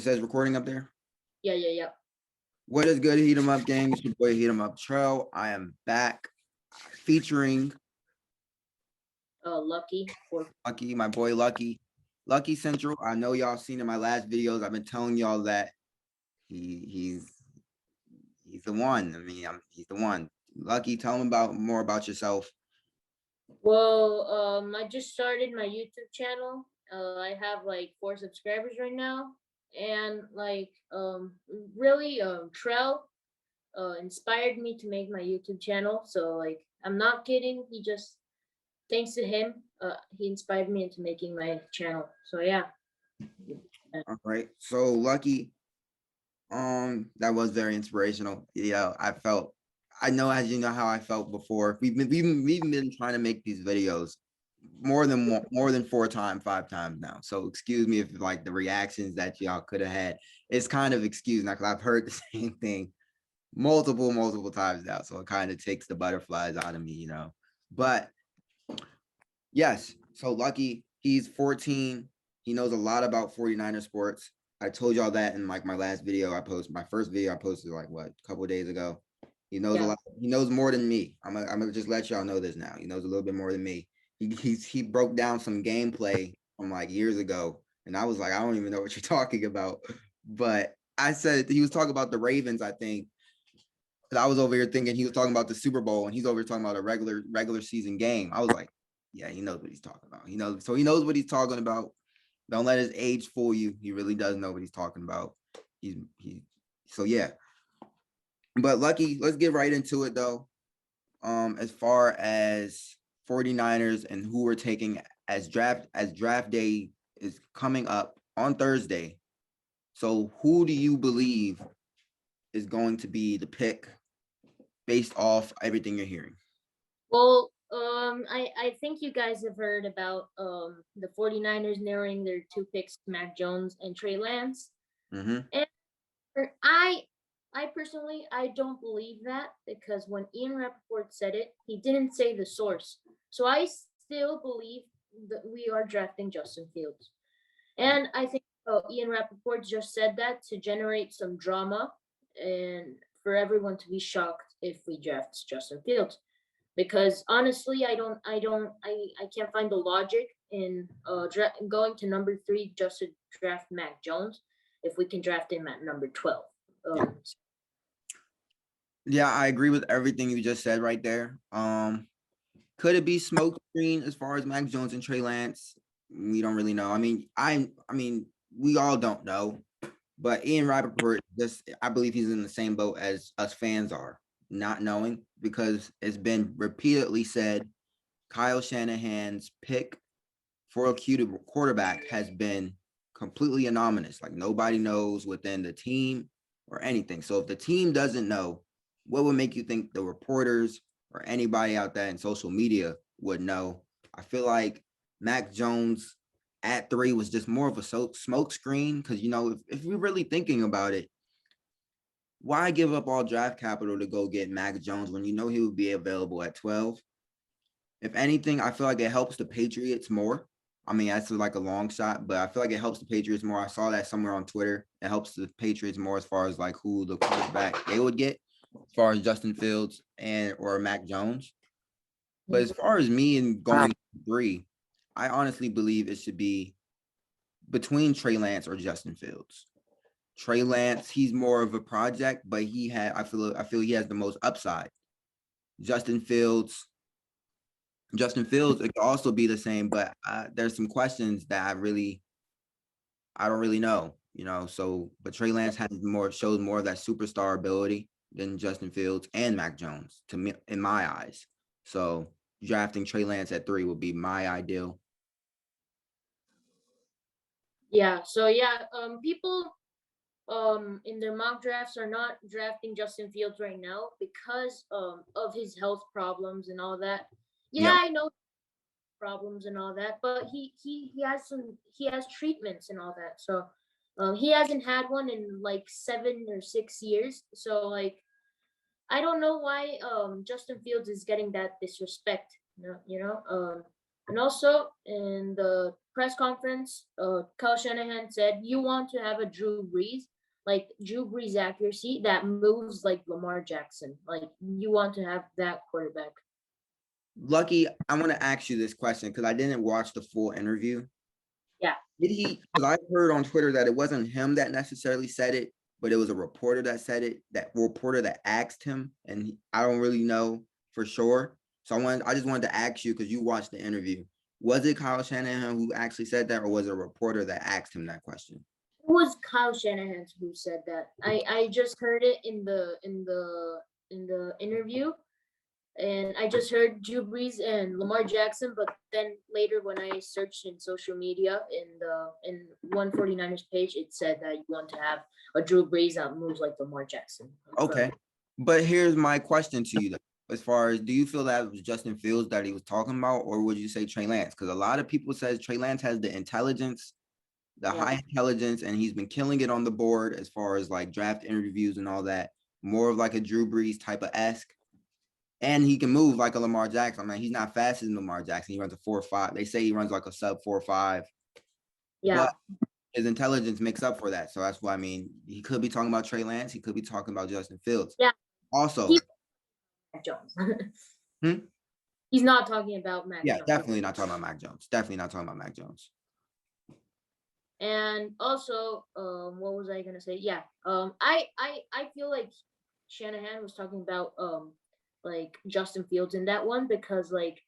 says recording up there? Yeah. What is good, Heat 'em Up gang? It's your boy Heat 'em Up Trail. I am back featuring Lucky. Lucky, my boy Lucky. Lucky Central. I know y'all seen in my last videos. I've been telling y'all that he's the one. I mean, he's the one. Lucky, tell him more about yourself. Well, I just started my YouTube channel. I have like 4 subscribers right now, and like really Trell inspired me to make my YouTube channel. So like I'm not kidding. He just thanks to him, he inspired me into making my channel. So yeah. All right. So Lucky, that was very inspirational. Yeah, I know, as you know how I felt before. We've been trying to make these videos more than 5 times now. So excuse me if like the reactions that y'all could have had. It's kind of excused now because I've heard the same thing multiple times now. So it kind of takes the butterflies out of me, you know. But yes, so Lucky, he's 14. He knows a lot about 49er sports. I told y'all that in like my last video I posted. My first video I posted like a couple of days ago. He knows a lot. He knows more than me. I'm gonna just let y'all know this now. He knows a little bit more than me. He broke down some gameplay from like years ago, and I was like, I don't even know what you're talking about. But I said he was talking about the Ravens, I think. But I was over here thinking he was talking about the Super Bowl, and he's over here talking about a regular season game. I was like, yeah, he knows what he's talking about. He knows what he's talking about. Don't let his age fool you. He really does know what he's talking about. So yeah. But Lucky, let's get right into it though. As far as 49ers and who we're taking as draft day is coming up on Thursday. So who do you believe is going to be the pick based off everything you're hearing? Well, I think you guys have heard about the 49ers narrowing their 2 picks, Mac Jones and Trey Lance. Mm-hmm. And I personally, I don't believe that, because when Ian Rappaport said it, he didn't say the source. So I still believe that we are drafting Justin Fields. And I think Ian Rappaport just said that to generate some drama and for everyone to be shocked if we draft Justin Fields. Because honestly, I can't find the logic in going to number 3 just to draft Mac Jones if we can draft him at number 12. Yeah, I agree with everything you just said right there. Could it be smoke screen as far as Mac Jones and Trey Lance? We don't really know. I mean, we all don't know. But Ian Rappaport, I believe he's in the same boat as us fans are, not knowing, because it's been repeatedly said Kyle Shanahan's pick for a quarterback has been completely anonymous. Like nobody knows within the team or anything. So if the team doesn't know, what would make you think the reporters or anybody out there in social media would know? I feel like Mac Jones at 3 was just more of a smoke screen, because, you know, if we're really thinking about it, why give up all draft capital to go get Mac Jones when you know he would be available at 12? If anything, I feel like it helps the Patriots more. I mean, that's like a long shot, but I feel like it helps the Patriots more. I saw that somewhere on Twitter. It helps the Patriots more as far as like who the quarterback they would get, as far as Justin Fields or Mac Jones. But as far as me and going 3, I honestly believe it should be between Trey Lance or Justin Fields. Trey Lance, he's more of a project, but I feel he has the most upside. Justin Fields, it could also be the same, but there's some questions that I don't really know, you know. So, but Trey Lance shows more of that superstar ability than Justin Fields and Mac Jones to me, in my eyes. So, drafting Trey Lance at 3 would be my ideal. Yeah. So yeah, people in their mock drafts are not drafting Justin Fields right now because of his health problems and all that. Yeah, yep. I know problems and all that, but he has treatments and all that. So he hasn't had one in like 7 or 6 years. So like I don't know why Justin Fields is getting that disrespect. And also in the press conference, Kyle Shanahan said, "You want to have a Drew Brees, like Drew Brees accuracy that moves like Lamar Jackson. Like you want to have that quarterback." Lucky, I want to ask you this question because I didn't watch the full interview. Yeah. Did he? Because I heard on Twitter that it wasn't him that necessarily said it, but it was a reporter that said it. That reporter that asked him, and I don't really know for sure. So I just wanted to ask you because you watched the interview. Was it Kyle Shanahan who actually said that, or was it a reporter that asked him that question? It was Kyle Shanahan who said that. I just heard it in the interview, and I just heard Drew Brees and Lamar Jackson. But then later, when I searched in social media in 149ers page, it said that you want to have a Drew Brees that moves like Lamar Jackson. Okay, but here's my question to you: though. As far as, do you feel that it was Justin Fields that he was talking about, or would you say Trey Lance? Because a lot of people says Trey Lance has the intelligence, the Yeah. high intelligence, and he's been killing it on the board as far as like draft interviews and all that. More of like a Drew Brees type of esque. And he can move like a Lamar Jackson. I mean, he's not fast as Lamar Jackson. He runs a 4.5. They say he runs like a sub 4.5, Yeah. but his intelligence makes up for that. So that's why I mean, he could be talking about Trey Lance. He could be talking about Justin Fields. Yeah. Also, He's Mac Jones. Hmm? He's not talking about Mac Yeah, Jones. definitely not talking about Mac Jones. Definitely not talking about Mac Jones. And also, what was I gonna say? Yeah, I feel like Shanahan was talking about like Justin Fields in that one because like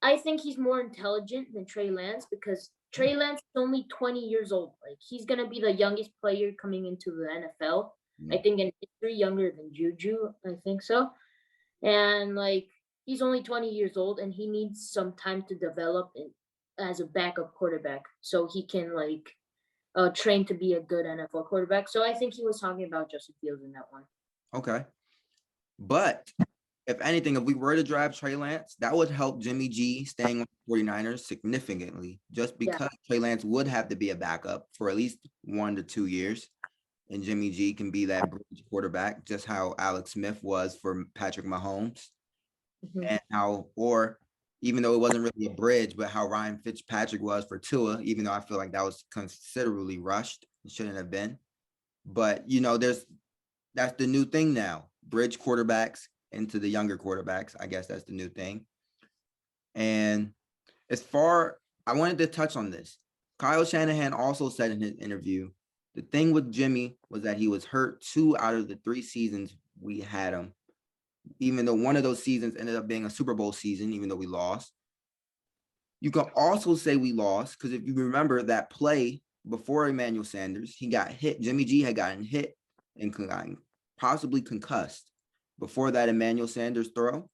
I think he's more intelligent than Trey Lance because Trey Lance is only 20 years old. Like he's gonna be the youngest player coming into the NFL. I think in history, younger than Juju. I think so. And like he's only 20 years old and he needs some time to develop as a backup quarterback so he can like train to be a good NFL quarterback. So I think he was talking about Justin Fields in that one. Okay. But if anything, if we were to draft Trey Lance, that would help Jimmy G staying on the 49ers significantly, just Yeah. because Trey Lance would have to be a backup for at least 1 to 2 years. And Jimmy G can be that bridge quarterback, just how Alex Smith was for Patrick Mahomes. Mhm. And how, or even though it wasn't really a bridge, but how Ryan Fitzpatrick was for Tua, even though I feel like that was considerably rushed. It shouldn't have been. But, that's the new thing now. Bridge quarterbacks into the younger quarterbacks. I guess that's the new thing. And I wanted to touch on this. Kyle Shanahan also said in his interview, the thing with Jimmy was that he was hurt 2 out of the 3 seasons we had him, even though one of those seasons ended up being a Super Bowl season, even though we lost. You can also say we lost because if you remember that play before Emmanuel Sanders, he got hit. Jimmy G had gotten hit and gotten possibly concussed before that Emmanuel Sanders throw.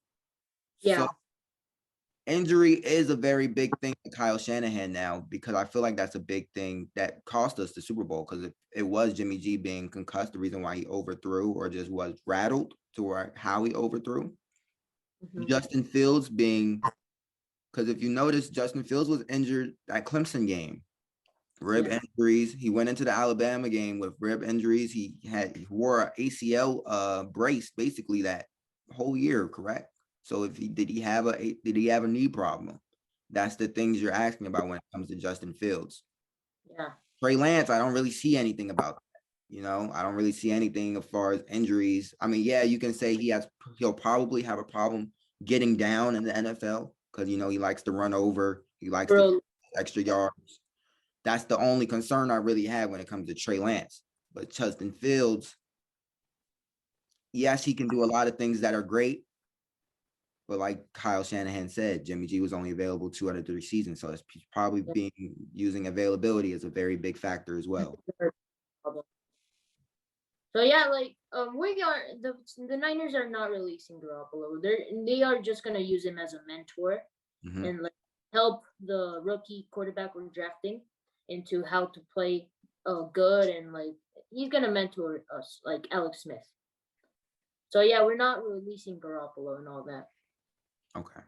Yeah. So injury is a very big thing to Kyle Shanahan now because I feel like that's a big thing that cost us the Super Bowl because it was Jimmy G being concussed, the reason why he overthrew or just was rattled to where how he overthrew. Mhm. Justin Fields being, because if you notice, Justin Fields was injured at Clemson game. Rib Yeah. injuries. He went into the Alabama game with rib injuries. He wore an ACL brace basically that whole year, correct? So if did he have a knee problem? That's the things you're asking about when it comes to Justin Fields. Yeah. Trey Lance, I don't really see anything about that. I don't really see anything as far as injuries. I mean, yeah, you can say he'll probably have a problem getting down in the NFL because he likes to run over, he likes to extra yards. That's the only concern I really have when it comes to Trey Lance. But Justin Fields, yes, he can do a lot of things that are great. But like Kyle Shanahan said, Jimmy G was only available 2 out of 3 seasons. So it's probably using availability as a very big factor as well. So yeah, like we are the Niners are not releasing Garoppolo. They are just gonna use him as a mentor and like help the rookie quarterback we're drafting into how to play good and like he's gonna mentor us like Alex Smith. So yeah, we're not releasing Garoppolo and all that. Okay.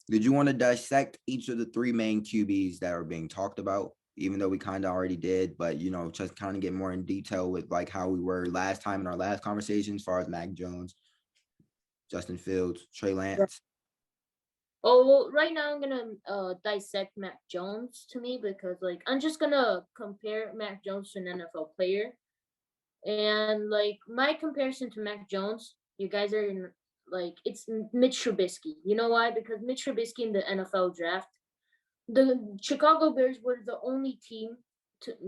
Did you want to dissect each of the 3 main QBs that are being talked about? Even though we kind of already did, but just kind of get more in detail with like how we were last time in our last conversation as far as Mac Jones, Justin Fields, Trey Lance. Oh, well, right now I'm gonna dissect Mac Jones to me because like I'm just gonna compare Mac Jones to an NFL player. And like my comparison to Mac Jones, you guys are in like it's Mitch Trubisky. You know why? Because Mitch Trubisky in the NFL draft, the Chicago Bears were the only team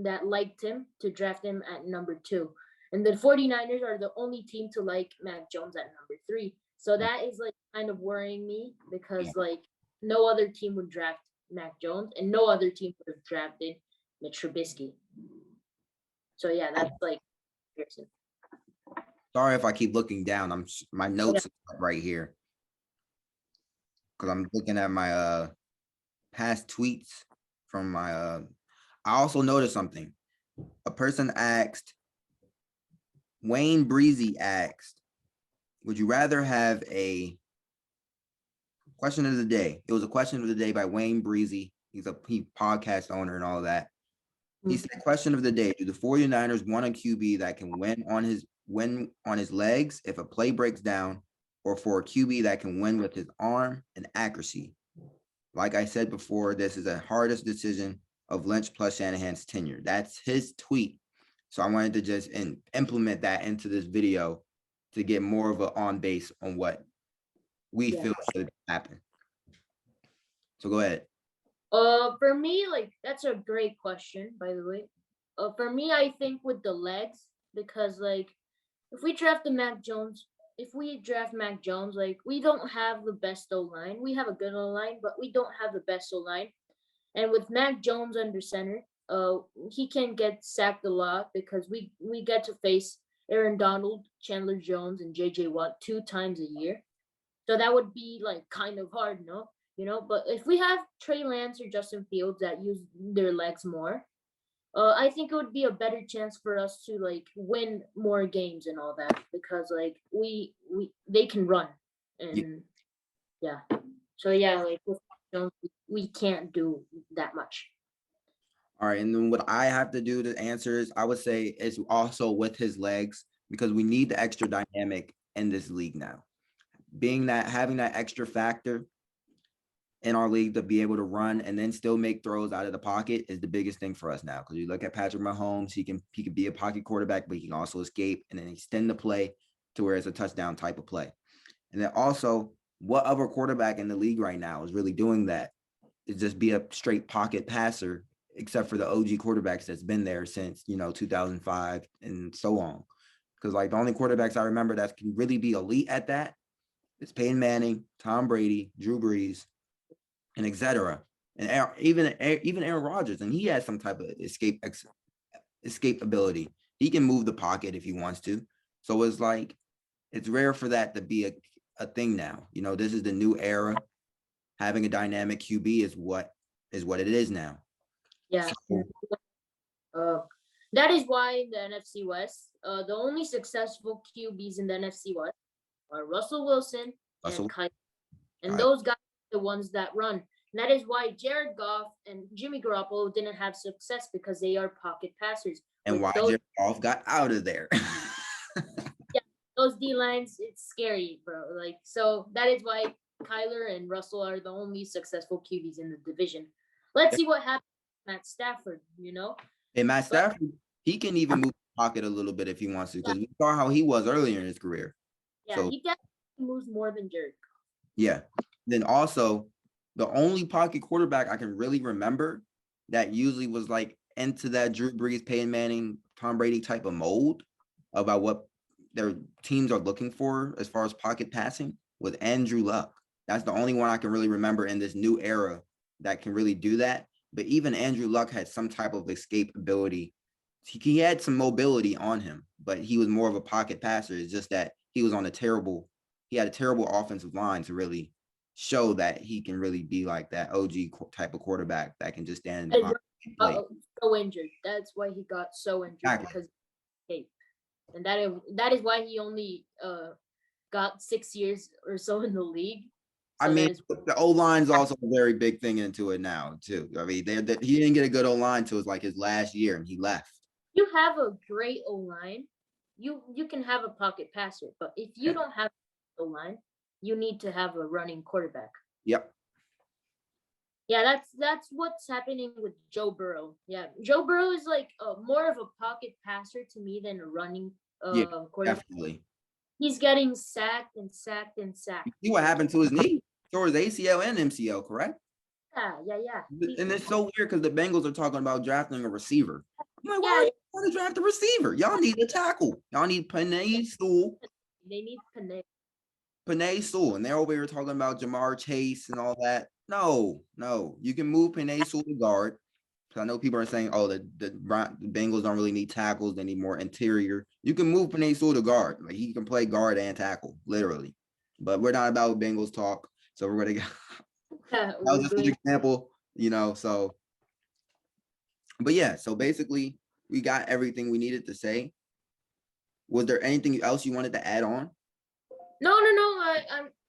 that liked him to draft him at number 2. And the 49ers are the only team to like Mac Jones at number 3. So that is like kind of worrying me because like no other team would draft Mac Jones and no other team would have drafted Mitch Trubisky. So yeah, that's like comparison. Sorry if I keep looking down. My Yeah. notes are right here because I'm looking at my past tweets from my I also noticed something. A person asked, Wayne Breezy asked, would you rather have a question of the day? It was a question of the day by Wayne Breezy. He's a podcast owner and all of that. He said, question of the day, do the 49ers want a QB that can win on his legs if a play breaks down, or for a QB that can win with his arm and accuracy? Like I said before, this is the hardest decision of Lynch plus Shanahan's tenure. That's his tweet. So I wanted to just implement that into this video to get more of an on base on what we feel should happen. So go ahead. For me, like that's a great question, by the way. For me, I think with the legs because like if we draft the Mac Jones, if we draft Mac Jones, like we don't have the best O line. We have a good O line, but we don't have the best O line. And with Mac Jones under center, he can get sacked a lot because we get to face Aaron Donald, Chandler Jones, and J.J. Watt 2 times a year. So that would be like kind of hard, no? You know, but if we have Trey Lance or Justin Fields that use their legs more, I think it would be a better chance for us to like win more games and all that because like we they can run and yeah. So yeah, like with Jones, we can't do that much. All right, and then what I have to do to answer is I would say it's also with his legs because we need the extra dynamic in this league now. Being that having that extra factor in our league to be able to run and then still make throws out of the pocket is the biggest thing for us now. Because you look at Patrick Mahomes, he can be a pocket quarterback, but he can also escape and then extend the play to where it's a touchdown type of play. And then also, what other quarterback in the league right now is really doing that? Is just be a straight pocket passer, except for the OG quarterbacks that's been there since 2005 and so on. Because like the only quarterbacks I remember that can really be elite at that is Peyton Manning, Tom Brady, Drew Brees, and etc. And even Aaron Rodgers, and he has some type of escape ability. He can move the pocket if he wants to. So it's like it's rare for that to be a thing now. This is the new era. Having a dynamic QB is what it is now. Yeah. So, that is why in the NFC West, the only successful QBs in the NFC West are Russell Wilson and Kyle. And those guys are the ones that run. And that is why Jared Goff and Jimmy Garoppolo didn't have success because they are pocket passers. And why Jared Goff got out of there. Yeah, those D lines, it's scary, bro. Like, so that is why Kyler and Russell are the only successful QBs in the division. Let's see what happens with Matt Stafford, And Matt Stafford, he can even move the pocket a little bit if he wants to, because we saw how he was earlier in his career. Yeah, so he definitely moves more than Jared Goff. Yeah. Then also, the only pocket quarterback I can really remember that usually was like into that Drew Brees, Peyton Manning, Tom Brady type of mold about what their teams are looking for as far as pocket passing with Andrew Luck. That's the only one I can really remember in this new era that can really do that. But even Andrew Luck had some type of escape ability. He had some mobility on him, but he was more of a pocket passer. It's just that he had a terrible offensive line to really show that he can really be like that OG type of quarterback that can just stand in the pocket and play. So injured. That's why he got so injured because and that is why he only got 6 years or so in the league. So I mean, the O-line's also a very big thing into it now too. I mean, he didn't get a good O-line until it was like his last year, and he left. You have a great O-line, you can have a pocket passer, but if you don't have O-line, you need to have a running quarterback. Yep. Yeah, that's what's happening with Joe Burrow. Yeah, Joe Burrow is like more of a pocket passer to me than a running Yeah, quarterback. definitely. He's getting sacked and sacked and You sacked. see what happened to his knee? So his ACL and MCL, correct? Yeah. And it's so weird because the Bengals are talking about drafting a receiver. I'm like, why are Yeah, you trying to draft a receiver? Y'all need a tackle. Y'all need Panay Sewell. they need Panay. Panay Sewell. And they're over here talking about Jamar Chase and all that. No. You can move Panay Sewell to guard. So I know people are saying, oh, the Bengals don't really need tackles. They need more interior. You can move Panay Sewell to guard. Like he can play guard and tackle, literally. But we're not about Bengals talk. So we're going to Yeah, that was we're just an doing. example, so but yeah, so basically we got everything we needed to say. Was there anything else you wanted to add on? No.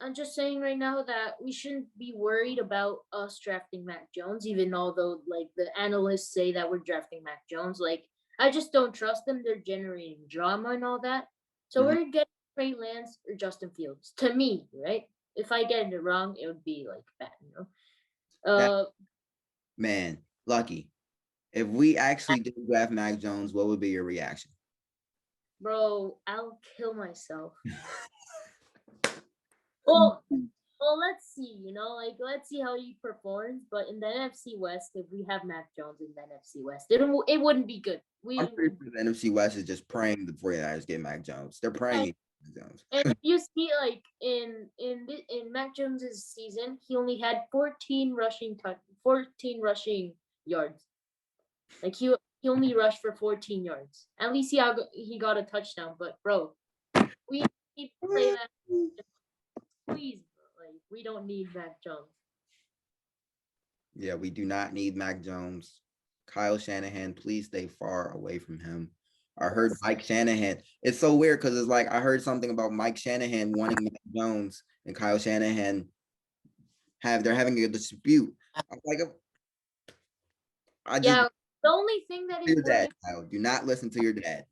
I'm just saying right now that we shouldn't be worried about us drafting Mac Jones, even although like the analysts say that we're drafting Mac Jones. Like I just don't trust them. They're generating drama and all that. So Mhm. we're getting Trey Lance or Justin Fields. To me, right? If I get it wrong, it would be like bad. That Uh, man, Lucky. If we actually did draft Mac Jones, what would be your reaction? bro, I'll kill myself. Well, let's see. Like let's see how he performs. But in the NFC West, if we have Mac Jones in the NFC West, it wouldn't be good. I'm pretty sure the NFC West is just praying the 49ers get Mac Jones. They're praying and, he gets Mac Jones. and if you see like in Mac Jones's season, he only had 14 rushing yards. Like he only rushed for 14 yards. At least he got a touchdown. But bro, we need to play that. Please, bro. Like we don't need Mac Jones. Yeah, we do not need Mac Jones. Kyle Shanahan, please stay far away from him. I heard Yes. Mike Shanahan. It's so weird because it's like I heard something about Mike Shanahan wanting Mac Jones and Kyle Shanahan they're having a dispute. I'm like, I just Yeah. The only thing that is your dad, worrying Kyle. Do not listen to your dad.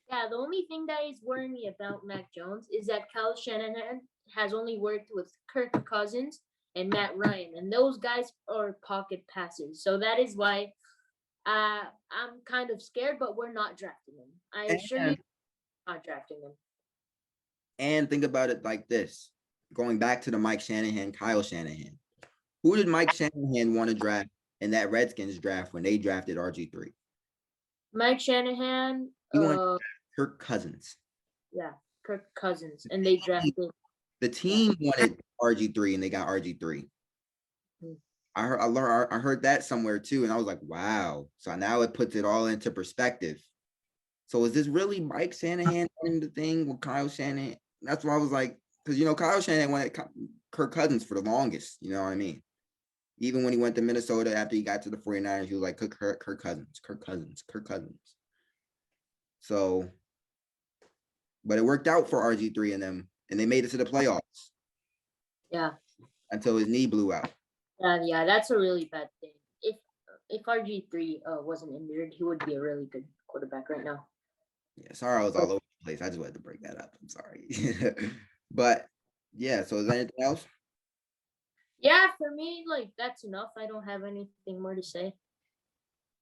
Yeah, the only thing that is worrying me about Mac Jones is that Kyle Shanahan has only worked with Kirk Cousins and Matt Ryan, and those guys are pocket passers. So that is why I'm kind of scared, but we're not drafting him. I assure you, And not drafting him. and think about it like this. Going back to the Mike Shanahan, Kyle Shanahan. Who did Mike Shanahan want to draft in that Redskins draft when they drafted RG3? Mike Shanahan, He wanted Kirk Cousins. yeah, Kirk Cousins, and they drafted. The team wanted RG3 and they got RG3. I heard that somewhere too, and I was like, wow. So now it puts it all into perspective. So is this really Mike Shanahan in the thing with Kyle Shanahan? That's why I was like, because Kyle Shanahan wanted Kirk Cousins for the longest. You know what I mean? Even when he went to Minnesota after he got to the 49ers, he was like Kirk Cousins. So, but it worked out for RG3 and them, and they made it to the playoffs. Yeah. Until his knee blew out. Yeah, that's a really bad thing. If RG3 wasn't injured, he would be a really good quarterback right now. Yeah, sorry I was all over the place. I just wanted to break that up. I'm sorry. But yeah, so is there anything else? Yeah, for me, like that's enough. I don't have anything more to say.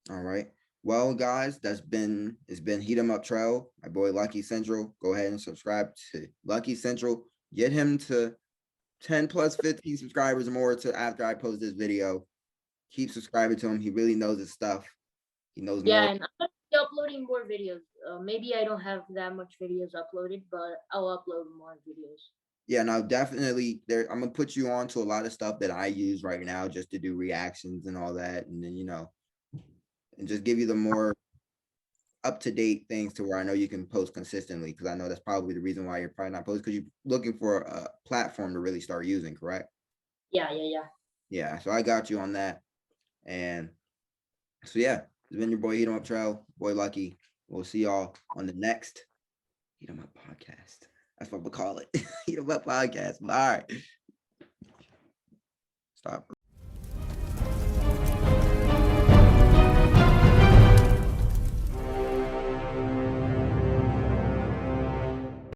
All right. Well, guys, it's been Heat 'em Up Trail. My boy Lucky Central. Go ahead and subscribe to Lucky Central. Get him to 10 plus 15 subscribers or more to after I post this video. Keep subscribing to him. He really knows his stuff. He knows Yeah, more. and I'm gonna be uploading more videos. Maybe I don't have that much videos uploaded, but I'll upload more videos. Yeah, no, definitely. I'm gonna put you on to a lot of stuff that I use right now just to do reactions and all that, and then and just give you the more up-to-date things to where I know you can post consistently, because I know that's probably the reason why you're probably not posting, because you're looking for a platform to really start using, correct? Yeah. Yeah, so I got you on that. And so yeah, it's been your boy Heat 'em Up Trail, boy Lucky. We'll see y'all on the next Heat 'em Up podcast. That's what we'll call it. Heat 'em Up podcast. All right. Stop.